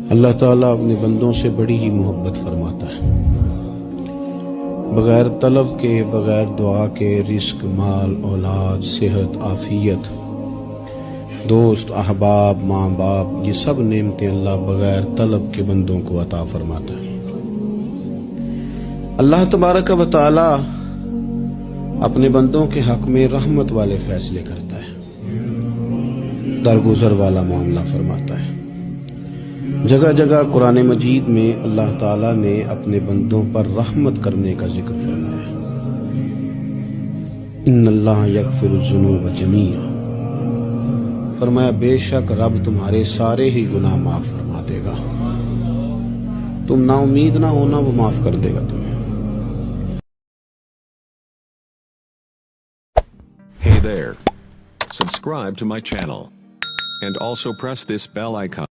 اللہ تعالیٰ اپنے بندوں سے بڑی ہی محبت فرماتا ہے۔ بغیر طلب کے، بغیر دعا کے رزق، مال، اولاد، صحت، عافیت، دوست، احباب، ماں باپ، یہ سب نعمتیں اللہ بغیر طلب کے بندوں کو عطا فرماتا ہے۔ اللہ تبارک و تعالی اپنے بندوں کے حق میں رحمت والے فیصلے کرتا ہے، درگزر والا معاملہ فرماتا ہے۔ جگہ جگہ قرآن مجید میں اللہ تعالیٰ نے اپنے بندوں پر رحمت کرنے کا ذکر فرمایا ہے۔ ان اللہ یغفر الذنوب جمیعا، فرمایا بے شک رب تمہارے سارے ہی گناہ معاف فرما دے گا، تم نا امید نہ ہونا، وہ معاف کر دے گا تمہیں۔ Hey there. Subscribe to my channel. And also press this bell icon.